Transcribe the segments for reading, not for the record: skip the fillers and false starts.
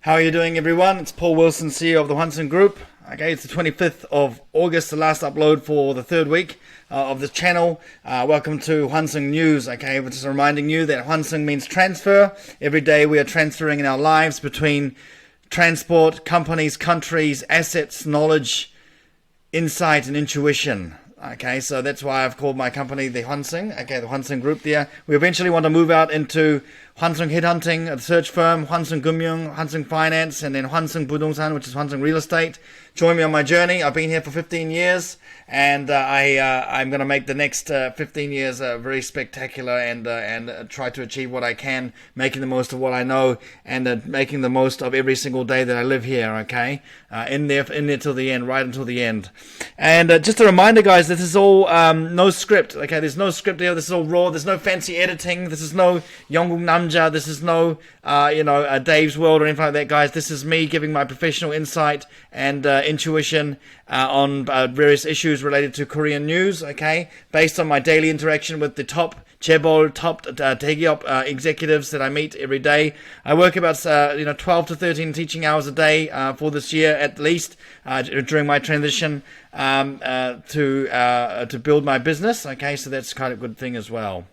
How are you doing, everyone? It's Paul Wilson, CEO of the Hwanseung Group. Okay, it's the 25th of August, the last upload for the third week of the channel. Welcome to Hwanseung News. Okay, we're just reminding you that Hwanseung means transfer. Every day we are transferring in our lives between transport, companies, countries, assets, knowledge, insight, and intuition. Okay, so that's why I've called my company the Hwanseung. Okay, the Hwanseung Group there. We eventually want to move out into Hwanseung Headhunting, a search firm, Hwanseung Gumyung, Hwanseung Finance, and then Hwanseung Budongsan, which is Hwanseung Real Estate. Join me on my journey. I've been here for 15 years, and I'm going to make the next 15 years very spectacular and try to achieve what I can, making the most of what I know, and making the most of every single day that I live here. Okay, in there till the end, right until the end. And just a reminder, guys, this is all no script. Okay, there's no script here. This is all raw. There's no fancy editing. This is no Yongguk Namja. This is no Dave's World or anything like that, guys. This is me giving my professional insight and intuition on various issues related to Korean news, okay, based on my daily interaction with the top chaebol, top daegyop executives that I meet every day. I work about 12 to 13 teaching hours a day for this year at least during my transition to build my business, okay, so that's kind of a good thing as well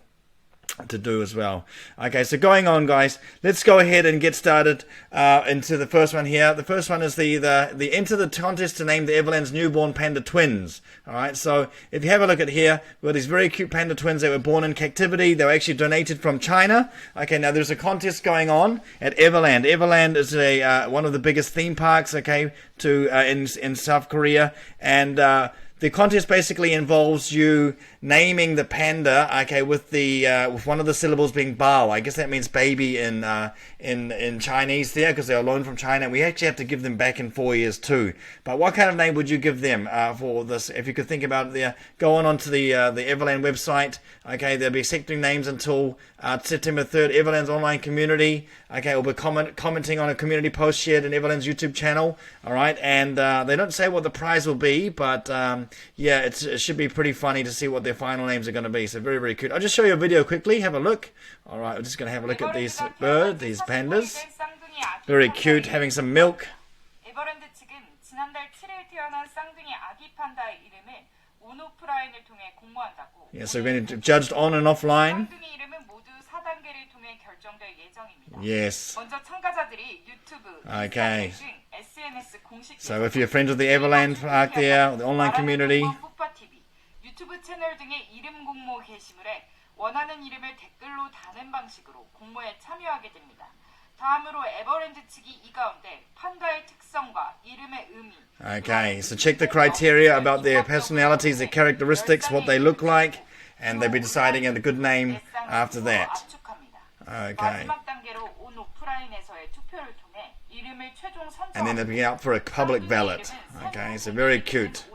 to do as well. Okay, so going on, guys, let's go ahead and get started into the first one here. The first one is the enter the contest to name the Everland's newborn panda twins. All right, so if you have a look at here, we've got these very cute panda twins that were born in captivity. They were actually donated from China. Okay, now there's a contest going on at Everland. Everland is one of the biggest theme parks, okay, in South Korea, and the contest basically involves you naming the panda, okay, with one of the syllables being bao. I guess that means baby in Chinese there, because they're loaned from China. And we actually have to give them back in 4 years too. But what kind of name would you give them for this? If you could think about it there, go onto the Everland website. Okay, they'll be accepting names until September 3rd. Everland's online community. Okay, we'll be commenting on a community post shared in Everland's YouTube channel. All right, and they don't say what the prize will be, but yeah, it should be pretty funny to see what their final names are going to be. So very, very cute. I'll just show you a video quickly. Have a look. All right, we're just going to have a look at these birds, these pandas. Very cute, having some milk. Yeah, so we're going to judged on and offline. Yes. Okay. So if you're friends with the Everland Park there, or the online community. Okay, so check the criteria about their personalities, their characteristics, what they look like, and they'll be deciding on a good name after that. Okay. And then they'll be out for a public ballot. Okay, so very cute.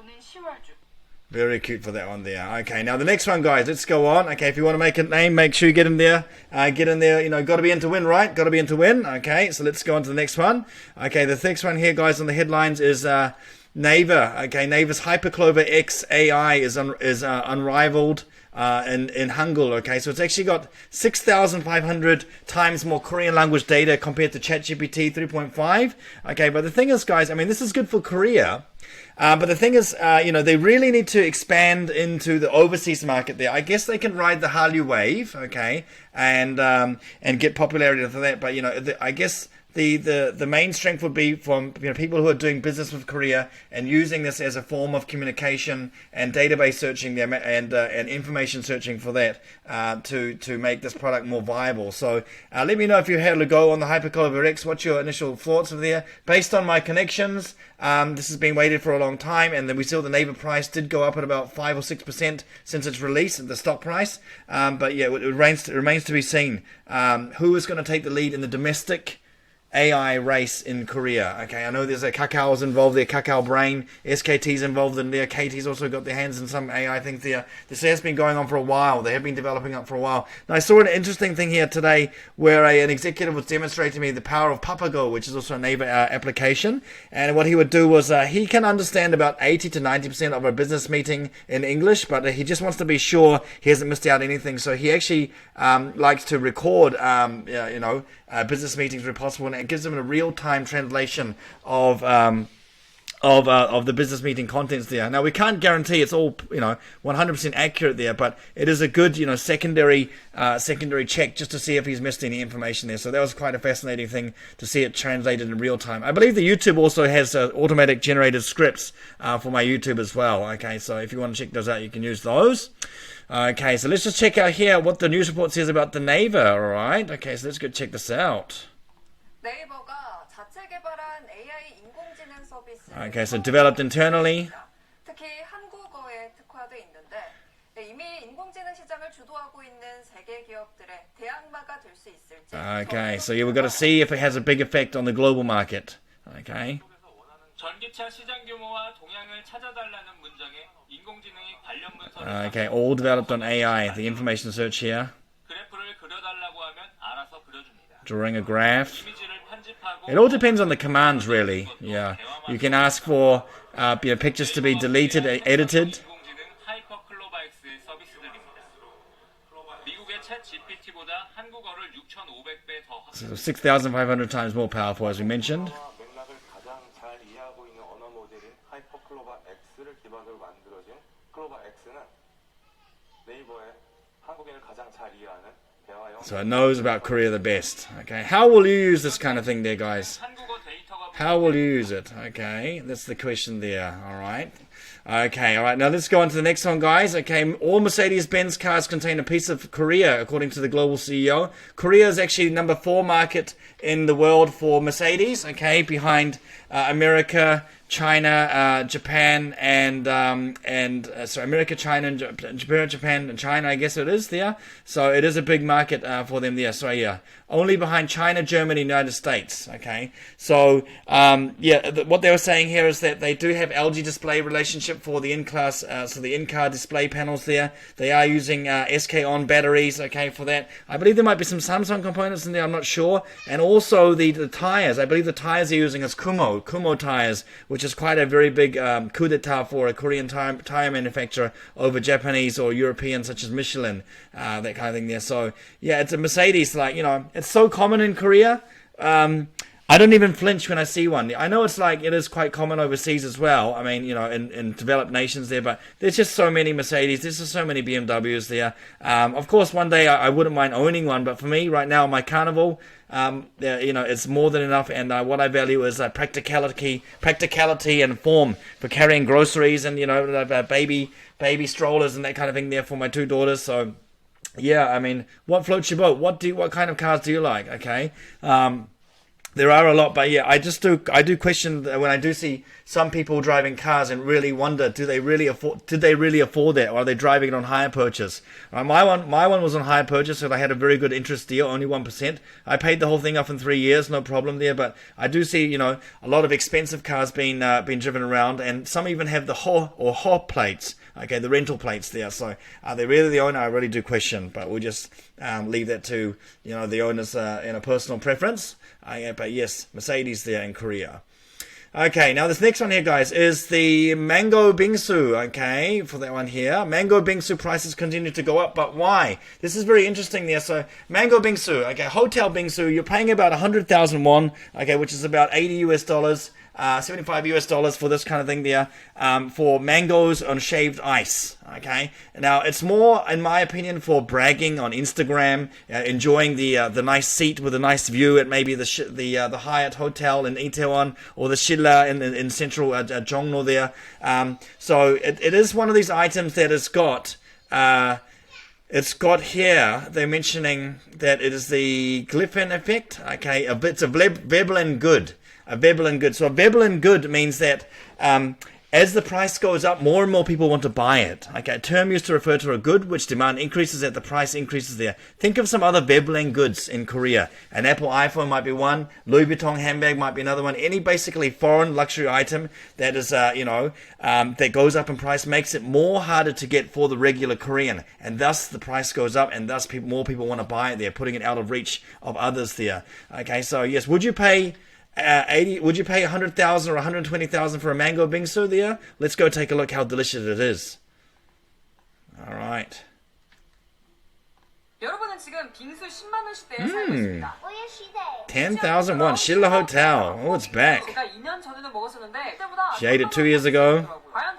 Very cute for that one there. Okay, now the next one, guys, let's go on. Okay, if you want to make a name, make sure you get in there. Get in there, got to be in to win, right? Got to be in to win. Okay, so let's go on to the next one. Okay, the next one here, guys, on the headlines is Naver. Okay, Naver's HyperClova X AI is unrivaled in Hangeul. Okay, so it's actually got 6,500 times more Korean language data compared to ChatGPT 3.5. Okay, but the thing is, guys, I mean, this is good for Korea. But the thing is, they really need to expand into the overseas market there. I guess they can ride the Hallyu wave, okay, and get popularity for that. But I guess the main strength would be from people who are doing business with Korea and using this as a form of communication and database searching there and information searching for that to make this product more viable. So let me know if you had a go on the HyperClova X. What's your initial thoughts of there? Based on my connections, this has been waited for a long time, and then we saw the Naver price did go up at about 5 or 6% since its release, the stock price. But yeah, it remains to be seen who is going to take the lead in the domestic AI race in Korea. Okay, I know there's a Kakao's involved there, Kakao Brain, SKT's involved in there, KT's also got their hands in some AI things there. This has been going on for a while. They have been developing up for a while. Now, I saw an interesting thing here today where an executive was demonstrating to me the power of Papago, which is also a Naver application. And what he would do was he can understand about 80 to 90% of a business meeting in English, but he just wants to be sure he hasn't missed out anything. So he actually likes to record, business meetings where possible it gives them a real-time translation of the business meeting contents there. Now we can't guarantee it's all 100% accurate there, but it is a good secondary check just to see if he's missed any information there. So that was quite a fascinating thing to see it translated in real time. I believe the YouTube also has automatic generated scripts for my YouTube as well. Okay, so if you want to check those out, you can use those. Okay, so let's just check out here what the news report says about the Naver. All right. Okay, so let's go check this out. Okay, so developed internally. 특히 한국어에 특화돼 있는데 이미 인공지능 시장을 주도하고 있는 세계 기업들의 대항마가 될 수 있을지. Okay, so we've got to see if it has a big effect on the global market. Okay. 전기차 시장 규모와 동향을 찾아달라는 문장에 인공지능이 관련 문서를 Okay, all developed on AI. The information search here. 그래프를 그려달라고 하면 알아서 그려줍니다. Drawing a graph. 이미지를 편집하고 It all depends on the commands, really. Yeah, you can ask for pictures to be deleted, edited. 인공지능 하이퍼클로바 X의 서비스들입니다. 미국의 챗 GPT보다 한국어를 6,500배 더 So 6,500 times more powerful, as we mentioned. 맥락을 가장 잘 이해하고 있는 언어 모델인 하이퍼클로바 X를 기반으로 만들어진 클로바 X는 네이버의 한국인을 가장 잘 이해하는 대화형. So it knows about Korea the best. Okay, how will you use this kind of thing there, guys? 한국어 데이터가 How will you use it? Okay, that's the question there. All right. Okay, all right. Now let's go on to the next one, guys. Okay, all Mercedes-Benz cars contain a piece of Korea, according to the global CEO. Korea is actually number 4 market in the world for Mercedes. Okay, behind America, China, Japan, and America, China, and Japan, and China, I guess it is there. So it is a big market for them there. So yeah, only behind China, Germany, United States. Okay, so what they were saying here is that they do have LG Display relationship for the in-class, so the in-car display panels there. They are using SK-on batteries. Okay, for that, I believe there might be some Samsung components in there. I'm not sure, and also the tires. I believe the tires they're using is Kumo tires, which is quite a very big coup d'etat for a Korean tire manufacturer over Japanese or European, such as Michelin, that kind of thing there. So yeah, it's a Mercedes, it's so common in Korea. I don't even flinch when I see one. I know it is quite common overseas as well. I mean, in developed nations there, but there's just so many Mercedes. There's just so many BMWs there. Of course, one day I wouldn't mind owning one, but for me right now, my Carnival, it's more than enough. And what I value is practicality and form for carrying groceries and baby strollers and that kind of thing there for my 2 daughters. So yeah, I mean, what floats your boat? What kind of cars do you like? Okay. There are a lot, but yeah, I do question when I do see some people driving cars and really wonder, did they really afford that, or are they driving it on hire purchase? My one was on hire purchase, so I had a very good interest deal, only 1%. I paid the whole thing off in 3 years, no problem there. But I do see, a lot of expensive cars being driven around, and some even have the ho plates. Okay, the rental plates there. So are they really the owner? I really do question, but we'll just leave that to the owners in a personal preference. But yes, Mercedes there in Korea. Okay, now this next one here, guys, is the mango bingsu. Okay, for that one here, mango bingsu prices continue to go up, but why? This is very interesting there. So mango bingsu, okay, hotel bingsu, you're paying about 100,000 won, okay, which is about $80 $75 for this kind of thing there, for mangoes on shaved ice. Okay, now it's more, in my opinion, for bragging on Instagram, enjoying the nice seat with a nice view at maybe the Hyatt Hotel in Itaewon or the Shilla in central Jongno there. So it is one of these items that has got. It's got here, they're mentioning that it is the Gliffen effect. Okay, it's a Veblen good. A Veblen good. So a Veblen good means that as the price goes up, more and more people want to buy it. Okay, a term used to refer to a good which demand increases as the price increases there. Think of some other Veblen goods in Korea. An Apple iPhone might be one. Louis Vuitton handbag might be another one. Any basically foreign luxury item that is, that goes up in price makes it more harder to get for the regular Korean. And thus the price goes up, and thus more people want to buy it there, putting it out of reach of others there. Okay, so yes, would you pay... would you pay 100,000 or 120,000 for a mango bingsu there? Let's go take a look how delicious it is. All right. 여러분은 지금 빙수 10만 원 시대에 살고 있습니다. 10,000 won. Shilla Hotel. Oh, it's back. 제가 2년 전에도 먹었었는데 그때보다 She ate it 2 years ago.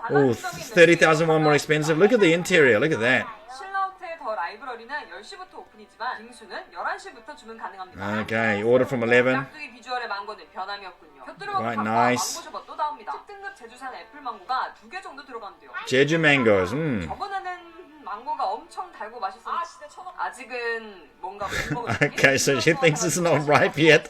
Oh, 30,000 won more expensive. Look at the interior. Look at that. 신라 호텔 더 라이브러리는 10시부터 오픈이지만 빙수는 11시부터 주문 가능합니다. Okay, order from 11. 깍두기 비주얼의 망고는 변함이 없군요. 곁들여 Right, 먹은 nice. 망고 셔벗 또 나옵니다. 특등급 제주산 애플 망고가 2개 정도 들어간대요. Jeju mangoes. 저번에는 망고가 엄청 달고 맛있었는데 아직은 뭔가 못 먹은 Okay, so she thinks it's not ripe yet.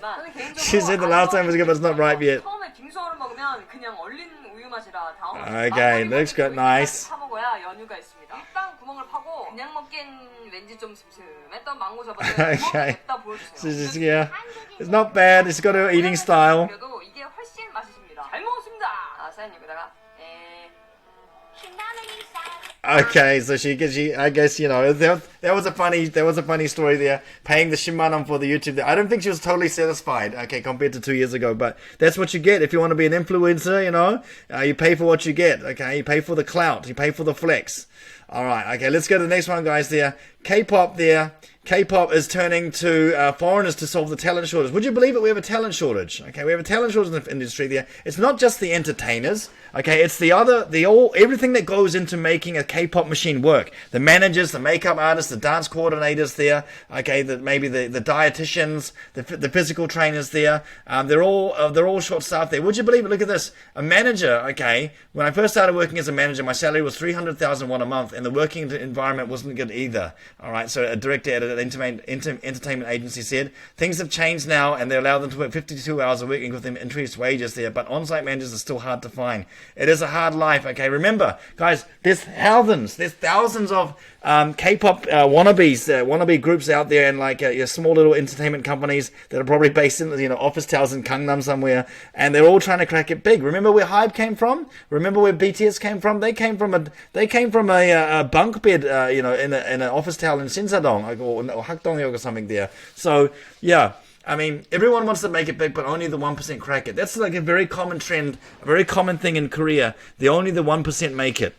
She said the last time was good, but it's not ripe yet. 처음에 빙수를 먹으면 그냥 얼린 우유 맛이라 당황. Okay, looks good, nice. 파 먹어야 연유가 있습니다. 일단 구멍을 파고 그냥 먹기엔 왠지 좀 슴슴했던 망고 셔벗을 Okay. 냅다 This 보여주세요. is, yeah, it's not bad. It's got her eating style. 그래도 이게 훨씬 맛있습니다. 잘 먹었습니다. 아, 사장님 여기다가 Okay, so I guess, you know, that was a funny story there, paying the 10만 원 for the YouTube. I don't think she was totally satisfied, okay, compared to 2 years ago, but that's what you get if you want to be an influencer, you know, you pay for what you get, okay, you pay for the clout, you pay for the flex. All right, okay, let's go to the next one, guys, there. K-pop there. K-pop is turning to foreigners to solve the talent shortage. Would you believe it? We have a talent shortage. Okay, we have a talent shortage in the industry there. It's not just the entertainers. Okay, it's everything that goes into making a K-pop machine work. The managers, the makeup artists, the dance coordinators there. Okay, maybe the dietitians, the physical trainers there. They're all short-staffed there. Would you believe it? Look at this. A manager. Okay, when I first started working as a manager, my salary was 300,000 won a month, and the working environment wasn't good either. All right, so a director at an entertainment agency said things have changed now, and they allow them to work 52 hours a week and give them increased wages there. But on-site managers are still hard to find. It is a hard life. Okay, remember, guys, there's thousands of K-pop wannabe groups out there, and like your small little entertainment companies that are probably based in office towers in Gangnam somewhere, and they're all trying to crack it big. Remember where HYBE came from? Remember where BTS came from? They came from a bunk bed, in an office tower in Sinsadong or Hakdongyok or something there. So yeah. I mean, everyone wants to make it big, but only the 1% crack it. That's like a very common trend, a very common thing in Korea. Only the 1% make it.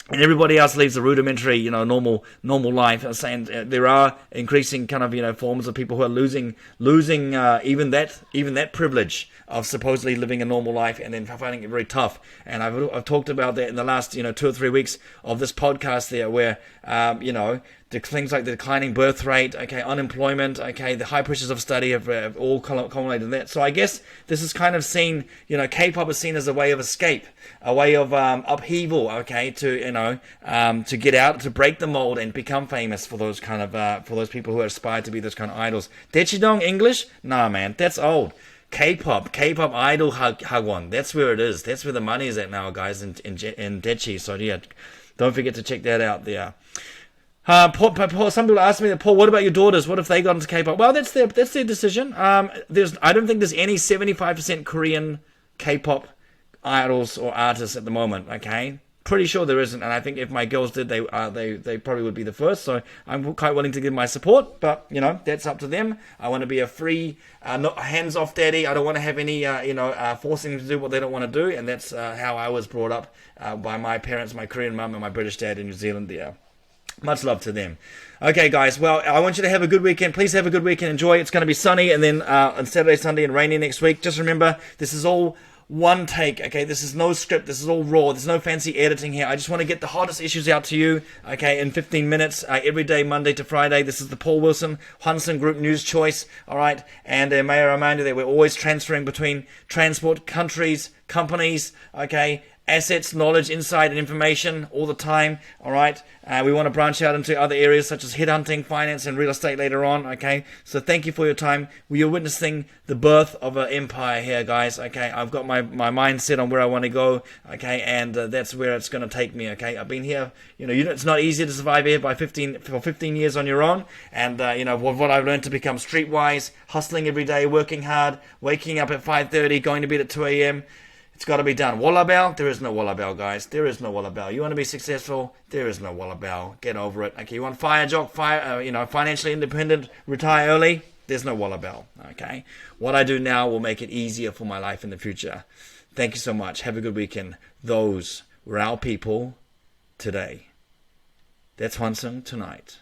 And everybody else leads a rudimentary, normal life. I'm saying there are increasing kind of, forms of people who are losing even that privilege of supposedly living a normal life, and then finding it very tough. And I've talked about that in the last 2 or 3 weeks of this podcast there, where things like the declining birth rate, okay, unemployment, okay, the high pressures of study have all culminated in that. So I guess this is kind of seen, K-pop is seen as a way of escape, a way of upheaval, okay, to get out, to break the mold and become famous for those kind of for those people who aspire to be those kind of idols. Daechidong English? Nah, man, that's old. K-pop idol hagwon. That's where it is. That's where the money is at now, guys, in Daechi. So yeah, don't forget to check that out there. Paul, some people ask me that, Paul, what about your daughters? What if they got into K-pop? Well, that's their decision. I don't think there's any 75% Korean K-pop idols or artists at the moment. Okay, pretty sure there isn't. And I think if my girls did, they probably would be the first. So I'm quite willing to give my support. But that's up to them. I want to be a free, not hands-off daddy. I don't want to have any, forcing them to do what they don't want to do. And that's how I was brought up by my parents, my Korean mum and my British dad in New Zealand there. Much love to them. Okay, guys. Well, I want you to have a good weekend. Please have a good weekend. Enjoy. It's going to be sunny, and then on Saturday, Sunday, and rainy next week. Just remember, this is all one take. Okay, this is no script. This is all raw. There's no fancy editing here. I just want to get the hottest issues out to you. Okay, in 15 minutes, every day, Monday to Friday. This is the Paul Wilson Hwanseung Group News Choice. All right, and may I remind you that we're always transferring between transport, countries, companies. Okay. Assets, knowledge, insight, and information all the time. All right. We want to branch out into other areas such as headhunting, finance, and real estate later on. Okay. So thank you for your time. We are witnessing the birth of an empire here, guys. Okay. I've got my mind set on where I want to go. Okay. And that's where it's going to take me. Okay. I've been here. It's not easy to survive here for 15 years on your own. And what I've learned to become streetwise, hustling every day, working hard, waking up at 5:30, going to bed at 2 a.m. It's got to be done. Wallabao? There is no Wallabao, guys. There is no Wallabao. You want to be successful? There is no Wallabao. Get over it. Okay, you want financially independent, retire early? There's no Wallabao. Okay? What I do now will make it easier for my life in the future. Thank you so much. Have a good weekend. Those were our people today. That's Hwanseung tonight.